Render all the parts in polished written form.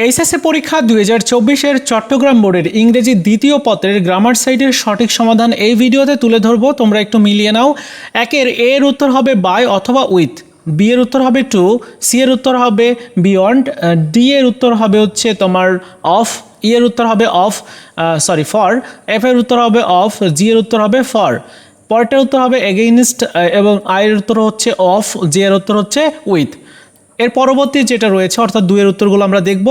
HSC পরীক্ষা 2024-এর চট্টগ্রাম বোর্ডের ইংরেজি দ্বিতীয় পত্রের গ্রামার সাইডের সঠিক সমাধান এই ভিডিওতে তুলে ধরবো। তোমরা একটু মিলিয়ে নাও। একের এ এর উত্তর হবে বাই অথবা উইথ, বি এর উত্তর হবে টু, সি এর উত্তর হবে বিয়ন্ড, ডি এর উত্তর হবে হচ্ছে তোমার অফ, ই এর উত্তর হবে ফর, এফ এর উত্তর হবে অফ, জি এর উত্তর হবে ফর, পরেরটার উত্তর হবে এগেইনস্ট এবং আই এর উত্তর হচ্ছে অফ, জে এর উত্তর হচ্ছে উইথ। এর পরবর্তী যেটা রয়েছে অর্থাৎ দুইয়ের উত্তরগুলো আমরা দেখব।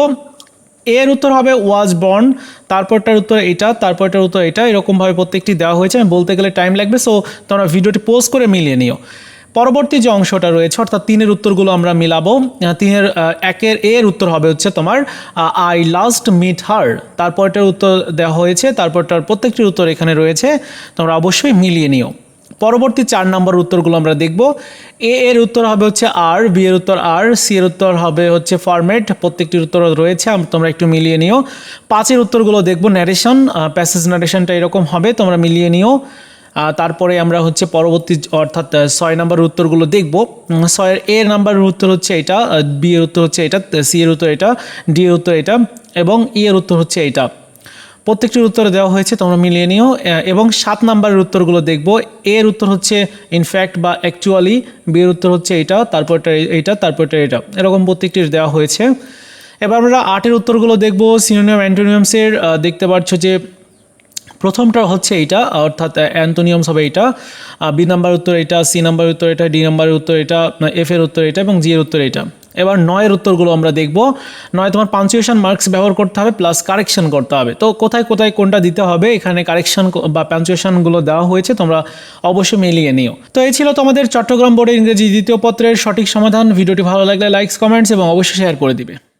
এর উত্তর হবে ওয়াজ বর্ন, তারপরটার উত্তর এইটা, তারপরটার উত্তর এটা, এরকমভাবে প্রত্যেকটি দেওয়া হয়েছে। আমি বলতে গেলে টাইম লাগবে, সো তোমরা ভিডিওটি পোজ করে মিলিয়ে নিও। পরবর্তী যে অংশটা রয়েছে অর্থাৎ তিনের উত্তরগুলো আমরা মিলাবো। তিনের একের এর উত্তর হবে হচ্ছে তোমার আই লাস্ট মিট হার, তারপরটার উত্তর দেওয়া হয়েছে, তারপরটার প্রত্যেকটির উত্তর এখানে রয়েছে, তোমরা অবশ্যই মিলিয়ে নিও। পরবর্তী 4 নম্বর উত্তরগুলো আমরা দেখব। এ এর উত্তর হবে হচ্ছে আর, বি এর উত্তর আর, সি এর উত্তর হবে হচ্ছে ফরম্যাট, প্রত্যেকটির উত্তর রয়েছে, তোমরা একটু মিলিয়ে নিও। 5-এর উত্তরগুলো দেখব। ন্যারেশন, প্যাসেজ ন্যারেশনটা এরকম হবে, তোমরা মিলিয়ে নিও। তারপরে আমরা হচ্ছে পরবর্তী অর্থাৎ 6 নম্বরের উত্তরগুলো দেখব। 6-এর এ নাম্বারের উত্তর হচ্ছে এটা, বি এর উত্তর হচ্ছে এটা, সি এর উত্তর এটা, ডি এর উত্তর এটা এবং ই এর উত্তর হচ্ছে এটা। প্রত্যেকটির উত্তর দেওয়া হয়েছে, তোমরা মিলিয়ে নিও। এবং 7 নম্বরের উত্তরগুলো দেখব। এর উত্তর হচ্ছে ইনফ্যাক্ট বা অ্যাকচুয়ালি, বি এর উত্তর হচ্ছে এটা, তারপরটা এইটা, তারপরটা এটা, এরকম প্রত্যেকটির দেওয়া হয়েছে। এবার আমরা 8-এর উত্তরগুলো দেখব। সিনোনিয়াম অ্যান্টোনিয়ামসের দেখতে পাচ্ছ যে প্রথমটা হচ্ছে এইটা অর্থাৎ অ্যান্টোনিয়ামস হবে এইটা, বি নাম্বার উত্তর এটা, সি নাম্বার উত্তর এটা, ডি নাম্বারের উত্তর এটা, এফ এর উত্তর এটা এবং জি এর উত্তর এটা। এবার 9-এর উত্তরগুলো আমরা দেখব। 9 তোমার পাঞ্চুয়েশন মার্কস ব্যবহার করতে হবে প্লাস কারেকশন করতে হবে। তো কোথায় কোথায় কোনটা দিতে হবে এখানে কারেকশন বা পাঞ্চুয়েশনগুলো দেওয়া হয়েছে, তোমরা অবশ্যই মিলিয়ে নিও। তো এই ছিল তোমাদের চট্টগ্রাম বোর্ডের ইংরেজি দ্বিতীয় পত্রের সঠিক সমাধান। ভিডিওটি ভালো লাগলে লাইকস, কমেন্টস এবং অবশ্যই শেয়ার করে দিবে।